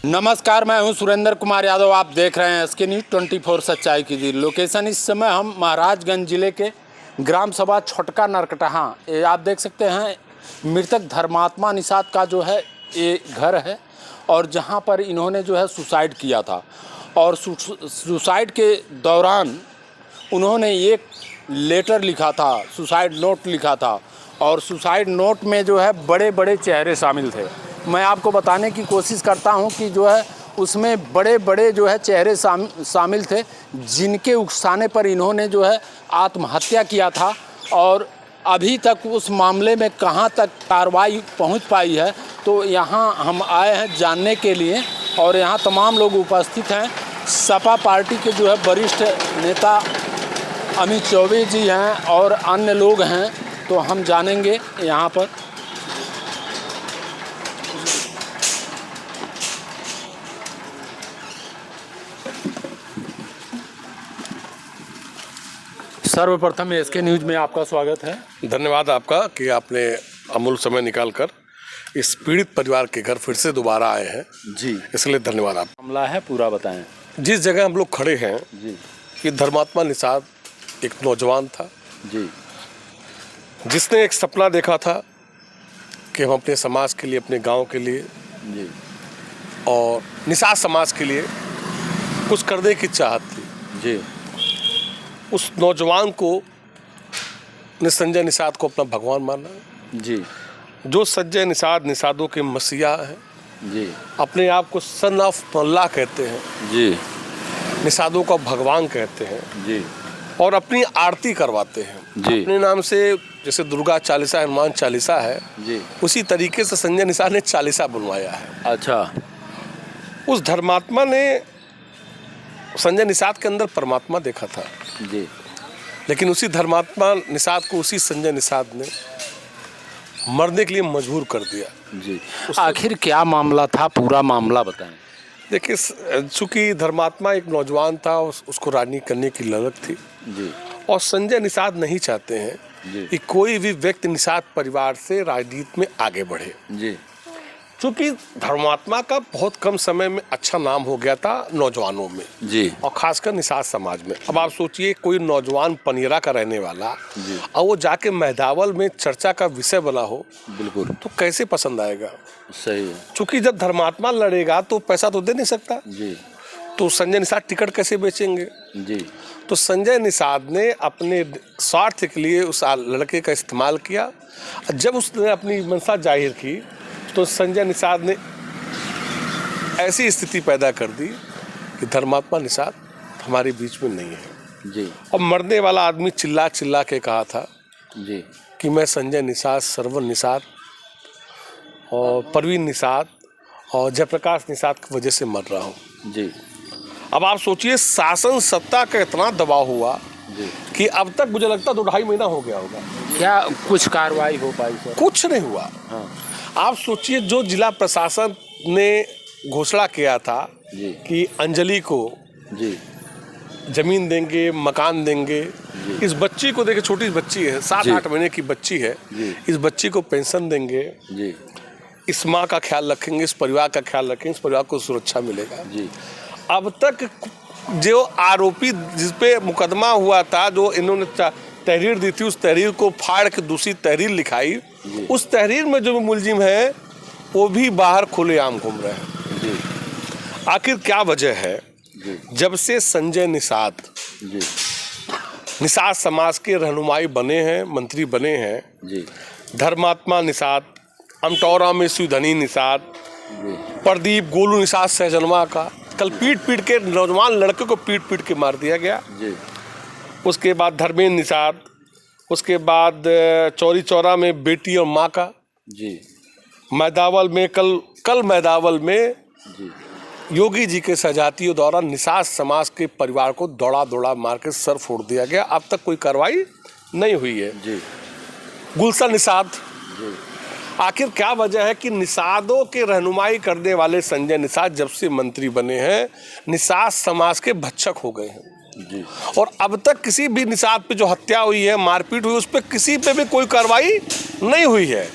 नमस्कार, मैं हूं सुरेंद्र कुमार यादव। आप देख रहे हैं एसके न्यूज़ 24 सच्चाई की जी। लोकेशन इस समय हम महाराजगंज जिले के ग्राम सभा छोटका नरकटहा, ये आप देख सकते हैं मृतक धर्मात्मा निषाद का जो है ये घर है और जहां पर इन्होंने जो है सुसाइड किया था। और सुसाइड के दौरान उन्होंने एक लेटर लिखा था, सुसाइड नोट लिखा था और सुसाइड नोट में जो है बड़े बड़े चेहरे शामिल थे। मैं आपको बताने की कोशिश करता हूं कि जो है उसमें बड़े बड़े जो है चेहरे शामिल थे जिनके उकसाने पर इन्होंने जो है आत्महत्या किया था। और अभी तक उस मामले में कहां तक कार्रवाई पहुंच पाई है, तो यहां हम आए हैं जानने के लिए और यहां तमाम लोग उपस्थित हैं। सपा पार्टी के जो है वरिष्ठ नेता अमित चौबे जी हैं और अन्य लोग हैं, तो हम जानेंगे यहाँ पर। सर्वप्रथम एसके न्यूज़ में आपका स्वागत है। धन्यवाद आपका कि आपने अमूल्य समय निकालकर इस पीड़ित परिवार के घर फिर से दोबारा आए हैं जी, इसलिए धन्यवाद। आप मामला है पूरा बताएं। जिस जगह हम लोग खड़े हैं जी, कि धर्मात्मा निषाद एक नौजवान था जी, जिसने एक सपना देखा था कि हम अपने समाज के लिए, अपने गांव के लिए जी, और निषाद समाज के लिए कुछ करने की चाहत थी। जी, उस नौजवान को ने संजय निषाद को अपना भगवान माना। जी, जो संजय निषाद निषादों के मसीहा हैं, जी, अपने आप को सन ऑफ अल्लाह कहते हैं, जी, निषादों का भगवान कहते हैं जी, और अपनी आरती करवाते हैं जी, अपने नाम से। जैसे दुर्गा चालीसा, हनुमान चालीसा है, जी, उसी तरीके से संजय निषाद ने चालीसा बनवाया है। अच्छा, उस धर्मात्मा ने संजय निषाद के अंदर परमात्मा देखा था, जी, लेकिन उसी धर्मात्मा निषाद को उसी संजय निषाद ने मरने के लिए मजबूर कर दिया। जी। आखिर क्या मामला था, पूरा मामला बताएं। देखिए, चूंकि धर्मात्मा एक नौजवान था, उसको राजनीति करने की ललक थी जी, और संजय निषाद नहीं चाहते हैं कि कोई भी व्यक्ति निषाद परिवार से राजनीति में आगे बढ़े। जी, चूंकि धर्मात्मा का बहुत कम समय में अच्छा नाम हो गया था नौजवानों में, जी, और खासकर निषाद समाज में। अब आप सोचिए, कोई नौजवान पनियरा का रहने वाला और वो जाके मेहदावल में चर्चा का विषय बना हो, बिल्कुल तो कैसे पसंद आएगा। सही है। चूंकि जब धर्मात्मा लड़ेगा तो पैसा तो दे नहीं सकता, जी, तो संजय निषाद टिकट कैसे बेचेंगे। जी, तो संजय निषाद ने अपने स्वार्थ के लिए उस लड़के का इस्तेमाल किया। जब उसने अपनी मंशा जाहिर की तो संजय निषाद ने ऐसी स्थिति पैदा कर दी कि धर्मात्मा निषाद हमारे बीच में नहीं है। जी, और मरने वाला आदमी चिल्ला चिल्ला के कहा था जी, कि मैं संजय निषाद, सरवन निषाद और परवीन निषाद और जयप्रकाश निषाद की वजह से मर रहा हूँ। जी, अब आप सोचिए, शासन सत्ता का इतना दबाव हुआ जी, कि अब तक मुझे लगता 2-2.5 महीना हो गया होगा, क्या कुछ कार्रवाई हो पाई सर? कुछ नहीं हुआ। हाँ, आप सोचिए, जो जिला प्रशासन ने घोषणा किया था जी, कि अंजलि को जी, जमीन देंगे, मकान देंगे, इस बच्ची को देखिए, छोटी बच्ची है, 7-8 महीने की बच्ची है, इस बच्ची को पेंशन देंगे, जी, इस माँ का ख्याल रखेंगे, इस परिवार का ख्याल रखेंगे, इस परिवार को सुरक्षा मिलेगा। जी, अब तक जो आरोपी जिस पे मुकदमा हुआ था, जो इन्होंने तहरीर दी थी, उस तहरीर को फाड़ के दूसरी तहरीर लिखाई, उस तहरीर में जो मुलजिम है वो भी बाहर खुलेआम घूम रहे हैं। जी, आखिर क्या वजह है? जी, जब से संजय निषाद जी, निषाद समाज के रहनुमाई बने हैं, मंत्री बने हैं, जी, धर्मात्मा निषाद, अमटौरा में सुधनी निषाद, प्रदीप गोलू निषाद सहजनवा का कल पीट के नौजवान लड़के को पीट के मार दिया गया। जी, उसके बाद धर्मेंद्र निषाद, उसके बाद चौरी चौरा में बेटी और माँ का, जी, मैदावल में कल मैदावल में जी, योगी जी के सहजातियों द्वारा निषाद समाज के परिवार को दौड़ा मार के सर फोड़ दिया गया। अब तक कोई कार्रवाई नहीं हुई है। जी, गुलशन निषाद, जी, आखिर क्या वजह है कि निषादों के रहनुमाई करने वाले संजय निषाद जब से मंत्री बने हैं, निषाद समाज के भक्षक हो गए हैं। जी, और अब तक किसी भी निषाद पे जो हत्या हुई है, मारपीट हुई, उस पर किसी पे भी कोई कार्रवाई नहीं हुई है।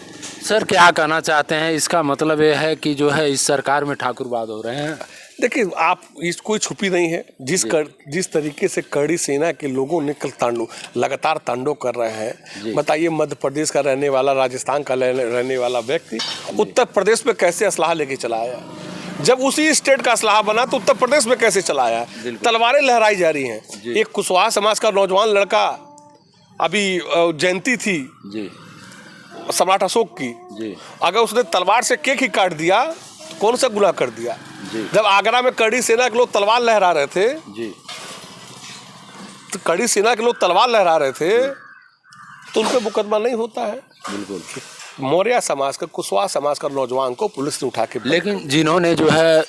सर क्या कहना चाहते हैं, इसका मतलब ये है कि जो है इस सरकार में ठाकुरवाद हो रहे हैं? देखिए, आप इस कोई छुपी नहीं है। जिस तरीके से कड़ी सेना के लोगों ने कल लगातार तांडव कर रहे हैं। बताइए, मध्य प्रदेश का रहने वाला, राजस्थान का रहने वाला व्यक्ति उत्तर प्रदेश में कैसे असलाह लेके चला आया? जब उसी स्टेट का असलाह बना तो उत्तर प्रदेश में कैसे चला आया? तलवारें लहराई जा रही हैं। एक कुशवाहा समाज का नौजवान लड़का, अभी जयंती थी सम्राट अशोक की, अगर उसने तलवार से केक ही काट दिया तो कौन सा गुनाह कर दिया? जब आगरा में कड़ी सेना के लोग तलवार लहरा रहे थे, तो कड़ी सेना के लोग तलवार लहरा रहे थे तो उन पे मुकदमा नहीं होता है। बिल्कुल। मौर्य समाज का, कुशवाहा समाज का नौजवान को पुलिस ने उठा के, लेकिन जिन्होंने जो है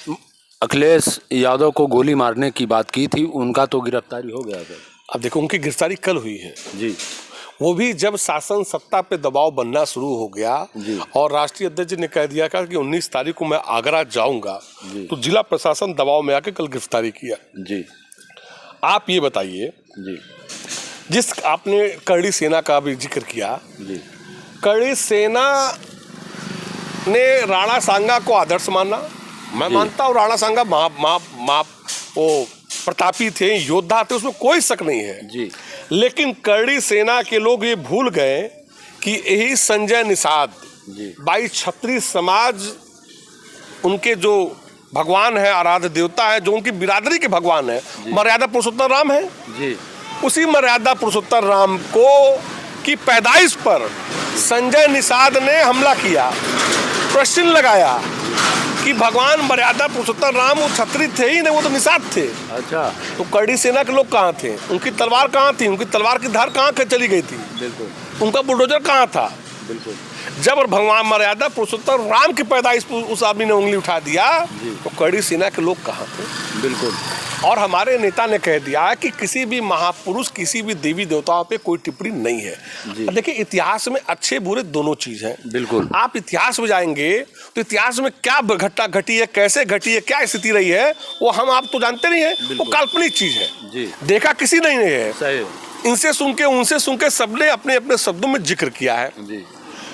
अखिलेश यादव को गोली मारने की बात की थी, उनका तो गिरफ्तारी हो गया था। अब देखो, उनकी गिरफ्तारी कल हुई है जी। वो भी जब शासन सत्ता पे दबाव बनना शुरू हो गया और राष्ट्रीय अध्यक्ष ने कह दिया कि 19 तारीख को मैं आगरा जाऊंगा, तो जिला प्रशासन दबाव में आके कल गिरफ्तारी किया। जी। आप ये बताइए, जिस आपने कड़ी सेना का भी जिक्र किया, कड़ी सेना ने राणा सांगा को आदर्श माना। मैं मानता हूँ राणा सांगा वो प्रतापी थे, योद्धा थे, उसमें कोई शक नहीं है जी। लेकिन कड़ी सेना के लोग ये भूल गए कि यही संजय निषाद, 22 क्षत्रिय समाज, उनके जो भगवान है, आराध्य देवता है, जो उनकी बिरादरी के भगवान है, मर्यादा पुरुषोत्तम राम है जी। उसी मर्यादा पुरुषोत्तम राम को की पैदाइश पर संजय निषाद ने हमला किया, प्रश्न लगाया कि भगवान मर्यादा पुरुषोत्तम राम वो क्षत्रिय थे ही नहीं, वो तो निषाद थे। अच्छा, तो कड़ी सेना के लोग कहाँ थे? उनकी तलवार कहाँ थी? उनकी तलवार की धार कहाँ चली गई थी? बिल्कुल। उनका बुलडोजर कहाँ था? बिल्कुल। जब भगवान मर्यादा पुरुषोत्तम राम की पैदाइश उस आदमी ने उंगली उठा दिया तो कड़ी सेना के लोग कहाँ थे? बिल्कुल। और हमारे नेता ने कह दिया कि किसी भी महापुरुष, किसी भी देवी देवताओं पे कोई टिप्पणी नहीं है। देखिए, इतिहास में अच्छे बुरे दोनों चीज हैं। बिल्कुल। आप इतिहास में जाएंगे तो इतिहास में क्या घटना घटी है, कैसे घटी है, क्या स्थिति रही है, वो हम आप तो जानते नहीं है। वो काल्पनिक चीज है जी। देखा किसी नहीं है। सही। इनसे सुन के, उनसे सुन के सबने अपने अपने शब्दों में जिक्र किया है जी।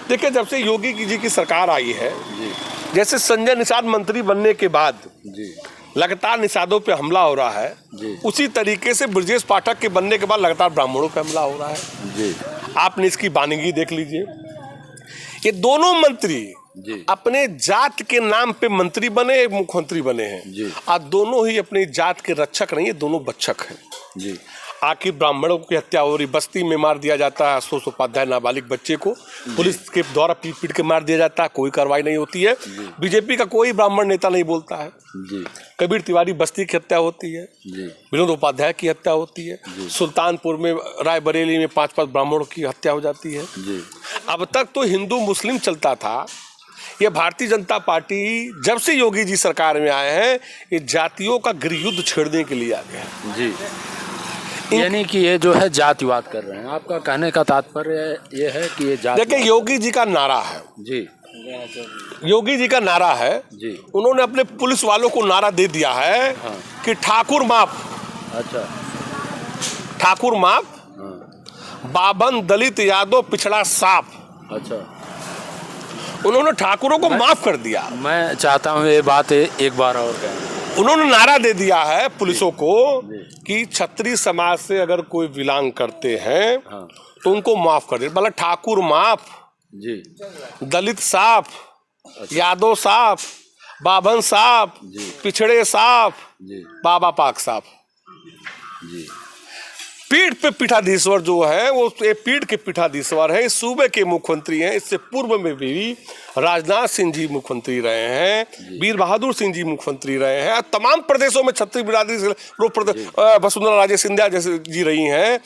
देखिए, जब से योगी जी की सरकार आई है जी, जैसे संजय निषाद मंत्री बनने के बाद जी लगातार निषादों पे हमला हो रहा है जी। उसी तरीके से ब्रजेश पाठक के बनने के बाद लगातार ब्राह्मणों पे हमला हो रहा है जी। आपने इसकी बानगी देख लीजिए। ये दोनों मंत्री जी अपने जात के नाम पे मंत्री बने, मुख्यमंत्री बने हैं। आज दोनों ही अपनी जात के रक्षक नहीं है, दोनों बच्चक हैं जी। आखिर ब्राह्मणों की हत्या हो रही, बस्ती में मार दिया जाता है आशुतोष उपाध्याय नाबालिग बच्चे को, पुलिस के द्वारा पीट पीट के मार दिया जाता है, कोई कार्रवाई नहीं होती है। बीजेपी का कोई ब्राह्मण नेता नहीं बोलता है जी। कबीर तिवारी बस्ती की हत्या होती है जी। विनोद उपाध्याय की हत्या होती है जी। सुल्तानपुर में, रायबरेली में 5 ब्राह्मणों की हत्या हो जाती है जी। अब तक तो हिंदू मुस्लिम चलता था, ये भारतीय जनता पार्टी जब से योगी जी सरकार में आए हैं, ये जातियों का गृहयुद्ध छेड़ने के लिए आ गया जी। यानी कि ये जो है जातिवाद कर रहे हैं। आपका कहने का तात्पर्य ये है कि ये जाति, देखिए, योगी जी का नारा है जी, योगी जी का नारा है जी। उन्होंने अपने पुलिस वालों को नारा दे दिया है कि ठाकुर माफ। अच्छा, ठाकुर माफ, बावन दलित यादव पिछड़ा साफ। अच्छा, उन्होंने ठाकुरों को माफ कर दिया। मैं चाहता हूँ ये बात एक बार और कहें। उन्होंने नारा दे दिया है पुलिसों को कि क्षत्रिय समाज से अगर कोई बिलोंग करते हैं तो उनको माफ कर दे। मतलब ठाकुर माफ जी, दलित साफ, यादव साफ, बाभन साफ, पिछड़े साफ, बाबा पाक साफ जी। पीठ पे पीठाधीश्वर जो है वो पीठ के पीठाधीश्वर है, सूबे के मुख्यमंत्री हैं। इससे पूर्व में भी राजनाथ सिंह जी मुख्यमंत्री रहे हैं, वीर बहादुर सिंह जी मुख्यमंत्री रहे हैं, तमाम प्रदेशों में क्षत्रिय बिरादरी से वसुंधरा राजे सिंधिया जैसे जी रही हैं।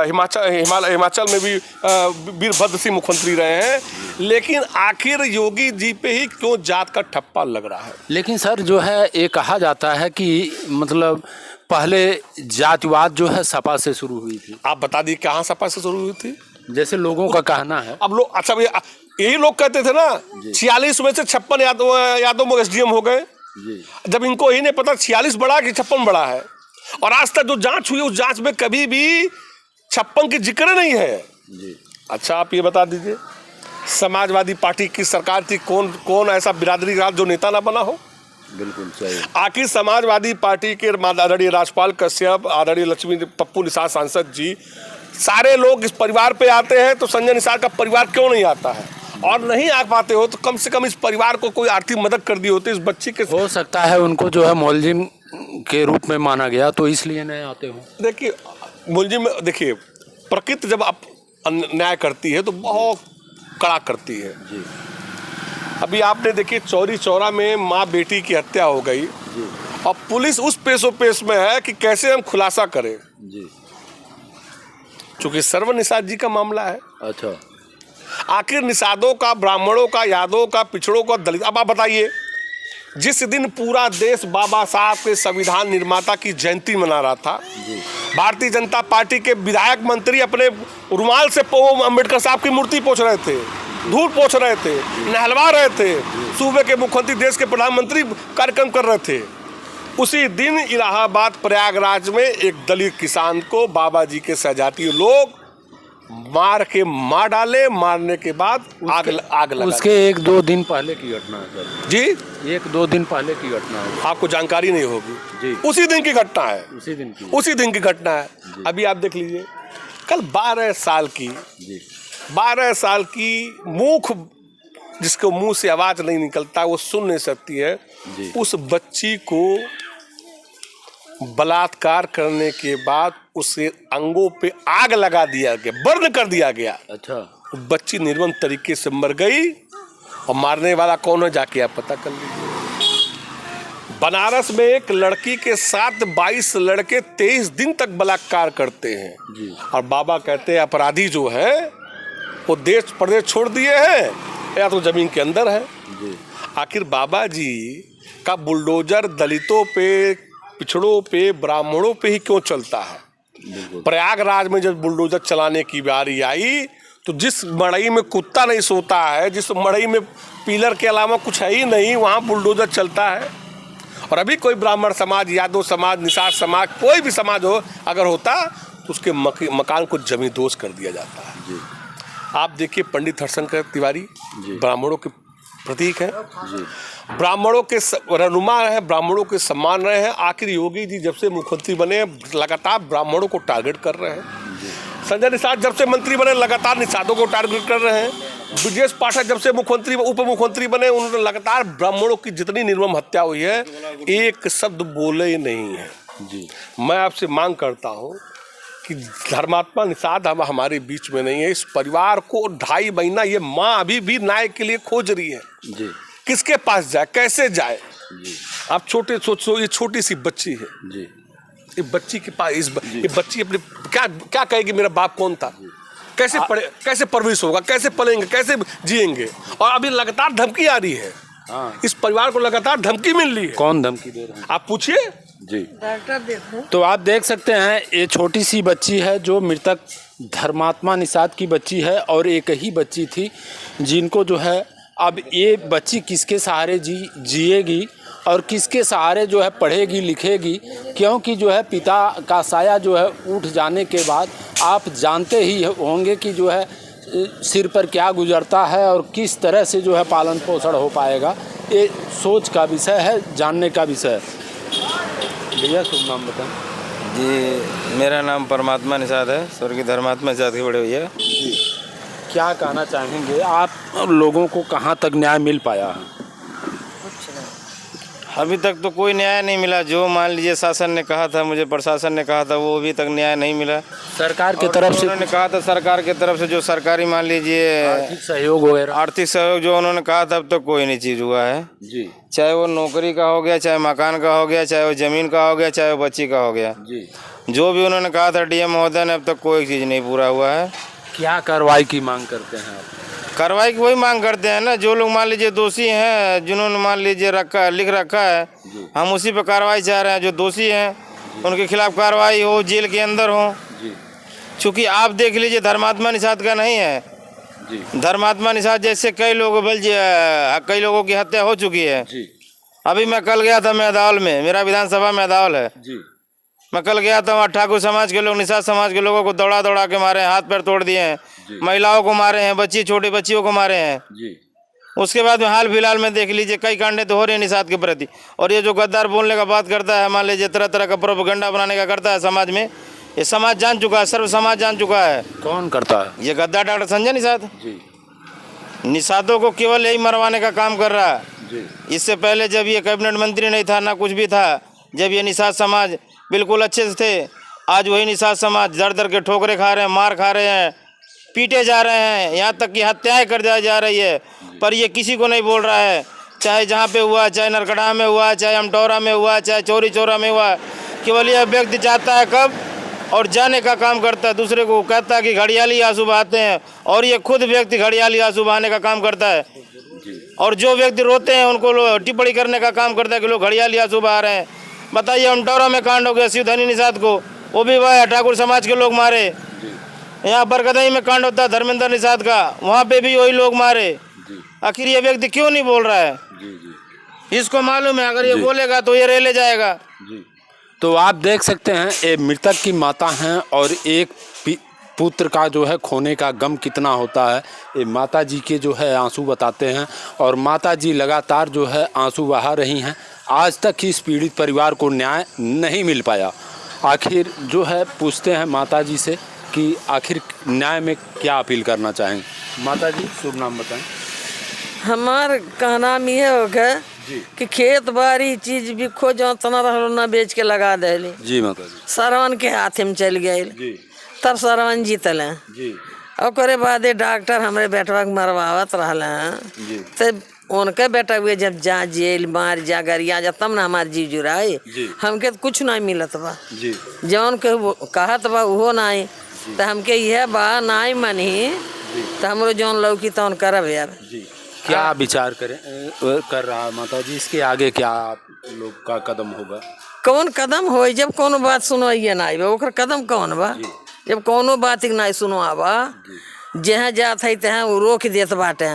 हिमाचल में भी वीरभद्र सिंह मुख्यमंत्री रहे हैं। लेकिन आखिर योगी जी पे ही क्यों जात का ठप्पा लग रहा है? लेकिन सर जो है ये कहा जाता है कि मतलब पहले जातिवाद जो है सपा से शुरू हुई थी। आप बता दी कहाँ सपा से शुरू हुई थी? जैसे लोगों का कहना है। अब लोग, अच्छा भैया, यही लोग कहते थे ना 46 में से 56 यादव एसडीएम हो गए। जब इनको ही नहीं पता 46 बड़ा कि 56 बड़ा है। और आज तक जो जांच हुई उस जांच में कभी भी 56 की जिक्र नहीं है जी। अच्छा, आप ये बता दीजिए, समाजवादी पार्टी की सरकार थी, कौन कौन ऐसा बिरादरी राज जो नेता ना बना हो। बिल्कुल सही। आखिर समाजवादी पार्टी के आदरणीय राजपाल कश्यप, आदरणीय लक्ष्मी पप्पू निषाद सांसद जी, सारे लोग इस परिवार पे आते हैं, तो संजय निषाद का परिवार क्यों नहीं आता है? और नहीं आ पाते हो तो कम से कम इस परिवार को कोई आर्थिक मदद कर दी होती इस बच्ची के। हो सकता है उनको जो है मुलजिम के रूप में माना गया, तो इसलिए नहीं आते हो। देखिए मुलजिम, देखिए प्रकृति जब आप न्याय करती है तो बहुत कड़ा करती है जी। अभी आपने देखिए चौरी चौरा में माँ बेटी की हत्या हो गई जी। और पुलिस उस पेशो पेश में है कि कैसे हम खुलासा करें, जी। चूंकि सर्व निषाद जी का मामला है। अच्छा। आखिर निषादों का, ब्राह्मणों का, यादवों का, पिछड़ों का, दलित, अब आप बताइए, जिस दिन पूरा देश बाबा साहब के संविधान निर्माता की जयंती मना रहा था, भारतीय जनता पार्टी के विधायक मंत्री अपने रुमाल से अम्बेडकर साहब की मूर्ति पोंछ रहे थे, धूल पोंछ रहे थे, नहलवा रहे थे, सूबे के मुख्यमंत्री, देश के प्रधानमंत्री कार्यक्रम कर रहे थे। उसी दिन इलाहाबाद प्रयागराज में एक दलित किसान को बाबा जी के सहजाती लोग मार डाले, मारने के बाद आग लगा। उसके 1-2 दिन पहले की घटना है सर जी, 1-2 दिन पहले की घटना है। आपको जानकारी नहीं होगी जी। उसी दिन की घटना है, उसी दिन की घटना है। अभी आप देख लीजिए, कल 12 साल की जी। 12 साल की मूख, जिसको मुंह से आवाज नहीं निकलता, वो सुन नहीं सकती है जी। उस बच्ची को बलात्कार करने के बाद उसे अंगों पे आग लगा दिया गया, बर्न कर दिया गया। अच्छा। बच्ची निर्मम तरीके से मर गई और मारने वाला कौन है जाके आप पता कर लीजिए। बनारस में एक लड़की के साथ 22 लड़के 23 दिन तक बलात्कार करते हैं जी। और बाबा कहते हैं अपराधी जो है वो देश प्रदेश छोड़ दिए हैं या तो जमीन के अंदर है जी। आखिर बाबा जी का बुलडोजर दलितों पे, पिछड़ों पे, ब्राह्मणों पे ही क्यों चलता है? प्रयागराज में जब बुलडोजर चलाने की बारी आई तो जिस मड़ई में कुत्ता नहीं सोता है, जिस मड़ई में पिलर के अलावा कुछ है ही नहीं, वहाँ बुलडोजर चलता है। और अभी कोई ब्राह्मण समाज, यादव समाज, निषाद समाज, कोई भी समाज हो अगर होता तो उसके मकान को जमींदोज कर दिया जाता है जी। आप देखिए पंडित हरशंकर तिवारी ब्राह्मणों के प्रतीक हैं जी। ब्राह्मणों के रहनुमा है, ब्राह्मणों के सम्मान रहे हैं। आखिर योगी जी जब से मुख्यमंत्री बने लगातार ब्राह्मणों को टारगेट कर रहे हैं। संजय निषाद जब से मंत्री बने लगातार निषादों को टारगेट कर रहे हैं। ब्रजेश पाठक जब से मुख्यमंत्री, उप मुख्यमंत्री बने, उन्होंने लगातार ब्राह्मणों की जितनी निर्मम हत्या हुई है एक शब्द बोले ही नहीं है जी। मैं आपसे मांग करता हूँ कि धर्मात्मा निषाद अब हमारे बीच में नहीं है। इस परिवार को 2.5 महीना ये माँ अभी भी न्याय के लिए खोज रही है जी। किसके पास जाए, कैसे जाए जी। आप छोटे सोचो, ये छोटी सी बच्ची है जी। ये बच्ची के पास ये बच्ची अपने क्या क्या कहेगी मेरा बाप कौन था, कैसे पढ़े, कैसे परवरिश होगा, कैसे पलेंगे, कैसे जिएंगे। और अभी लगातार धमकी आ रही है। इस परिवार को लगातार धमकी मिल रही है। कौन धमकी दे रहा है आप पूछिए जी। तो आप देख सकते हैं ये छोटी सी बच्ची है जो मृतक धर्मात्मा निषाद की बच्ची है और एक ही बच्ची थी जिनको जो है अब ये बच्ची किसके सहारे जिएगी और किसके सहारे जो है पढ़ेगी लिखेगी, क्योंकि जो है पिता का साया जो है उठ जाने के बाद आप जानते ही होंगे कि जो है सिर पर क्या गुजरता है और किस तरह से जो है पालन पोषण हो पाएगा। ये सोच का विषय है, जानने का विषय है। भैया शुभ नाम बताएं। जी, मेरा नाम परमात्मा निषाद है, स्वर्गीय धर्मात्मा निषाद के बड़े भैया। जी, क्या कहना चाहेंगे आप लोगों को, कहाँ तक न्याय मिल पाया है? अभी तक तो कोई न्याय नहीं मिला। जो मान लीजिए शासन ने कहा था, मुझे प्रशासन ने कहा था, वो अभी तक न्याय नहीं मिला। सरकार की तरफ से उन्होंने कहा था, सरकार की तरफ से जो सरकारी मान लीजिए आर्थिक सहयोग वगैरह, आर्थिक सहयोग जो उन्होंने कहा था, अब तक कोई नहीं चीज़ हुआ है जी। चाहे वो नौकरी का हो गया, चाहे मकान का हो गया, चाहे वो ज़मीन का हो गया, चाहे वो बच्ची का हो गया जी। जो भी उन्होंने कहा था डीएम महोदय ने, अब तक कोई चीज़ नहीं पूरा हुआ है। क्या कार्रवाई की मांग करते हैं आप? कार्रवाई की वही मांग करते हैं ना, जो लोग मान लीजिए दोषी हैं, जिन्होंने मान लीजिए लिख रखा है, हम उसी पे कार्रवाई चाह रहे हैं। जो दोषी हैं उनके खिलाफ कार्रवाई हो, जेल के अंदर हो। चूँकि आप देख लीजिए धर्मात्मा निषाद का नहीं है जी। धर्मात्मा निषाद जैसे कई लोगों की हत्या हो चुकी है जी। अभी मैं कल गया था मैदावल में, मेरा विधानसभा मैदावल है जी। मैं कल गया था, वहाँ ठाकुर समाज के लोग, निषाद समाज के लोगों को दौड़ा के मारे, हाथ पैर तोड़ दिए हैं। महिलाओं को मारे हैं, छोटे बच्चियों को मारे हैं जी। उसके बाद में हाल फिलहाल में देख लीजिए कई कांडे तो हो रहे हैं निषाद के प्रति। और ये जो गद्दार बोलने का बात करता है, मान लीजिए तरह तरह का प्रोपेगेंडा बनाने का करता है समाज में, ये समाज जान चुका है, सर्व समाज जान चुका है। कौन करता है? ये गद्दार डॉक्टर संजय निषाद जी। निषादों को केवल यही मरवाने का काम कर रहा है। जी। इससे पहले जब ये कैबिनेट मंत्री नहीं था ना कुछ भी था, जब ये निषाद समाज बिल्कुल अच्छे से थे, आज वही निषाद समाज दर दर के ठोकरे खा रहे हैं, मार खा रहे हैं, पीटे जा रहे हैं, यहाँ तक कि हत्याएं कर दी जा रही है। पर ये किसी को नहीं बोल रहा है, चाहे जहाँ पे हुआ, चाहे नरकड़ा में हुआ, चाहे अमटौरा में हुआ, चाहे चौरी चौरा में हुआ। केवल यह व्यक्ति चाहता है कब और जाने का काम करता है, दूसरे को कहता है कि घड़ियाली आंसू बहाते हैं, और ये खुद व्यक्ति घड़ियाली आंसू बहाने का काम करता है। और जो व्यक्ति रोते हैं उनको टिप्पणी करने का काम करता है कि लोग घड़ियाली आंसू बहा रहे हैं। बताइए अमटौरा में कांड हो गया शिवधनी निषाद को, वो भी वह ठाकुर समाज के लोग मारे। यहाँ बरगदई में कांड होता है धर्मेंद्र निषाद का, वहाँ पे भी वही लोग मारे। आखिर ये व्यक्ति क्यों नहीं बोल रहा है? इसको मालूम है अगर ये बोलेगा तो ये रेले जाएगा। तो आप देख सकते हैं ये मृतक की माता हैं और एक पुत्र का जो है खोने का गम कितना होता है, ये माता जी के जो है आंसू बताते हैं। और माता जी लगातार जो है आंसू बहा रही हैं। आज तक इस पीड़ित परिवार को न्याय नहीं मिल पाया। आखिर जो है पूछते हैं माता जी से कि आखिर न्याय में क्या अपील करना चाहेंगे। माता जी शुभ नाम बताएं। हमार का नाम ये होगा कि खेत बाड़ी चीज भी खोजो तना रहो ना बेच के लगा दे। जी माता जी। सरवन के हाथ में चल गए, तब सरवन जीतल जी। और बाद डॉक्टर हमारे बेटवा के मरवावत रहल हैं, तब उनके बेटा हुए जब जा जेल मार जा गरिया जा तब ना हमार जीव जुराई। हमके तो कुछ नहीं मिलत बा, जौन के कहत बा वो नहीं, तो हमके यह बा नहीं मनी तो हमरो जौन लौकी तौन करब यार। क्या विचार कर रहा है माता जी, इसके आगे क्या आप लोग का कदम होगा? कौन कदम हो, जब कोनो बात सुनवाइए ना आइबे ओकर कदम कौन बा? जब कोनो बात नहीं सुनवाबा, जहाँ जात है तहाँ वो रोक देत बाटे,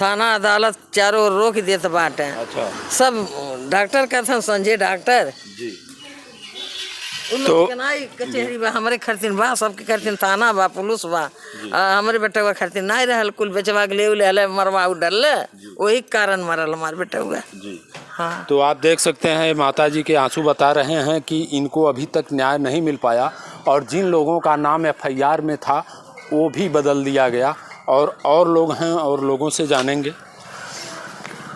थाना अदालत चारों ओर रोक देत बाटे। अच्छा। सब डॉक्टर कहते संजय डॉक्टर तो कचहरी बा हमारे खरतीन बा, सबके खरतीन थाना बा, पुलिस बा, हमारे बेटा हुआ खरतीन नहीं रहल, कुल बेचवा के ले मरवा डल, वही कारण मरल हमारे बेटा हुआ। हाँ। तो आप देख सकते हैं माता जी के आंसू बता रहे हैं कि इनको अभी तक न्याय नहीं मिल पाया, और जिन लोगों का नाम FIR में था वो भी बदल दिया गया, और लोग हैं और लोगों से जानेंगे।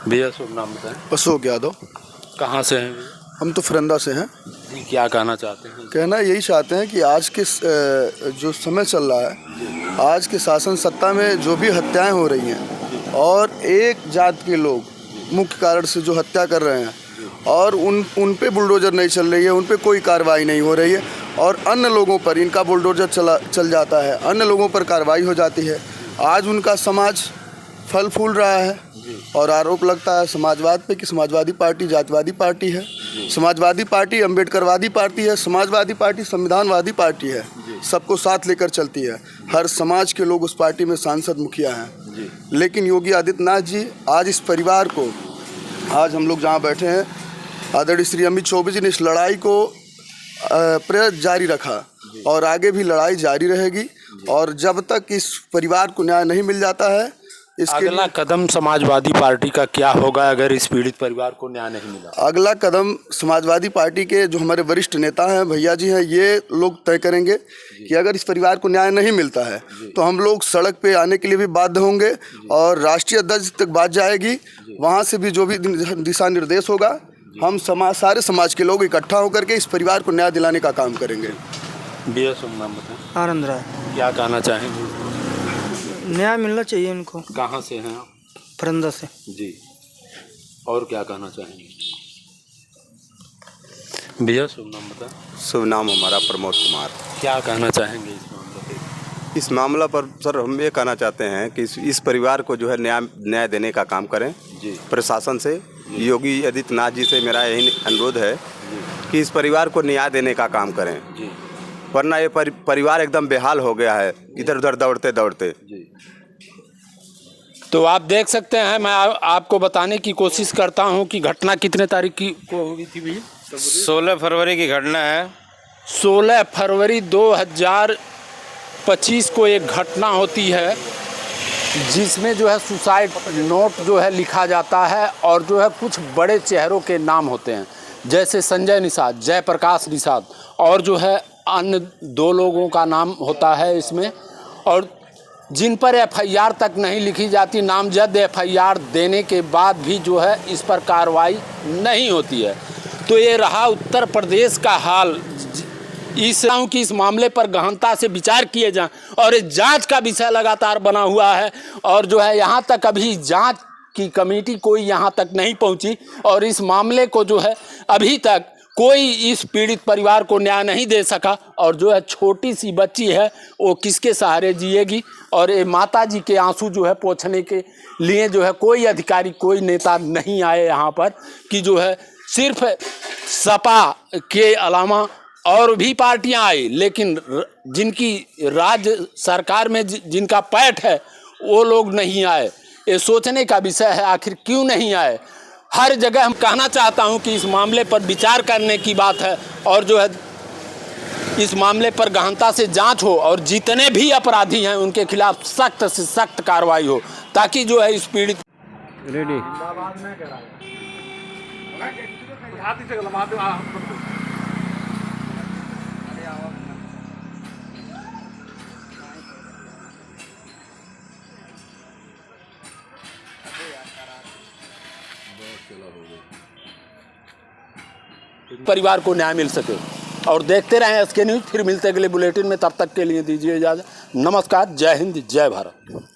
भैया शुभ नाम बताएं। अशोक यादव। कहाँ से हैं? हम तो फरंदा से हैं। क्या कहना चाहते हैं? कहना यही चाहते हैं कि आज के जो समय चल रहा है, आज के शासन सत्ता में जो भी हत्याएं हो रही हैं और एक जात के लोग मुख्य कारण से जो हत्या कर रहे हैं, और उन पे बुलडोजर नहीं चल रही है, उन पे कोई कार्रवाई नहीं हो रही है, और अन्य लोगों पर इनका बुलडोजर चल जाता है, अन्य लोगों पर कार्रवाई हो जाती है। आज उनका समाज फल फूल रहा है, और आरोप लगता है समाजवाद पे कि समाजवादी पार्टी जातिवादी पार्टी है, समाजवादी पार्टी अम्बेडकरवादी पार्टी है, समाजवादी पार्टी संविधानवादी पार्टी है, सबको साथ लेकर चलती है। हर समाज के लोग उस पार्टी में सांसद मुखिया हैं। लेकिन योगी आदित्यनाथ जी आज इस परिवार को, आज हम लोग जहाँ बैठे हैं, आदरणीय श्री अमित चौबे जी ने इस लड़ाई को प्रयास जारी रखा, और आगे भी लड़ाई जारी रहेगी। और जब तक इस परिवार को न्याय नहीं मिल जाता है, इसके अगला कदम समाजवादी पार्टी का क्या होगा अगर इस पीड़ित परिवार को न्याय नहीं मिला? अगला कदम समाजवादी पार्टी के जो हमारे वरिष्ठ नेता हैं, भैया जी हैं, ये लोग तय करेंगे कि अगर इस परिवार को न्याय नहीं मिलता है तो हम लोग सड़क पे आने के लिए भी बाध्य होंगे, और राष्ट्रीय अध्यक्ष तक बात जाएगी। वहाँ से भी जो भी दिशा निर्देश होगा, हम सारे समाज के लोग इकट्ठा होकर के इस परिवार को न्याय दिलाने का काम करेंगे। भैया शुभ नाम बताएं। आनंद राय। क्या कहना चाहेंगे? न्याय मिलना चाहिए इनको। कहाँ से हैं आप? फरंदा से। जी। और क्या कहना चाहेंगे? भैया शुभ नाम बताएं। शुभ नाम हमारा प्रमोद कुमार। क्या कहना चाहेंगे इस मामले पे? इस मामला पर सर हम ये कहना चाहते हैं कि इस परिवार को जो है न्याय देने का काम करें जी। प्रशासन से, योगी आदित्यनाथ जी से मेरा यही अनुरोध है कि इस परिवार को न्याय देने का काम करें जी। वरना ये परिवार एकदम बेहाल हो गया है इधर उधर दौड़ते दौड़ते। तो आप देख सकते हैं, मैं आपको बताने की कोशिश करता हूं कि घटना कितने तारीख की को हुई थी भैया? 16 फरवरी की घटना है। 16 फरवरी 2000 25 को एक घटना होती है जिसमें जो है सुसाइड नोट जो है लिखा जाता है और जो है कुछ बड़े चेहरों के नाम होते हैं, जैसे संजय निषाद, जयप्रकाश निषाद और जो है अन्य 2 लोगों का नाम होता है इसमें, और जिन पर एफआईआर तक नहीं लिखी जाती। नामजद एफआईआर देने के बाद भी जो है इस पर कार्रवाई नहीं होती है। तो ये रहा उत्तर प्रदेश का हाल। इस मामले पर गहनता से विचार किए जाएं और इस जांच का विषय लगातार बना हुआ है और जो है यहाँ तक अभी जांच की कमेटी कोई यहाँ तक नहीं पहुँची और इस मामले को जो है अभी तक कोई इस पीड़ित परिवार को न्याय नहीं दे सका। और जो है छोटी सी बच्ची है वो किसके सहारे जिएगी, और ये माता जी के आंसू जो है पोंछने के लिए जो है कोई अधिकारी, कोई नेता नहीं आए यहाँ पर, कि जो है सिर्फ सपा के अलावा और भी पार्टियां आई, लेकिन जिनकी राज्य सरकार में जिनका पैठ है वो लोग नहीं आए। ये सोचने का विषय है आखिर क्यों नहीं आए। हर जगह हम कहना चाहता हूं कि इस मामले पर विचार करने की बात है और जो है इस मामले पर गहनता से जांच हो और जितने भी अपराधी हैं उनके खिलाफ सख्त से सख्त कार्रवाई हो, ताकि जो है इस पीड़ित परिवार को न्याय मिल सके। और देखते रहें SK न्यूज़। फिर मिलते अगले बुलेटिन में, तब तक के लिए दीजिए इजाज़त। नमस्कार, जय हिंद, जय भारत।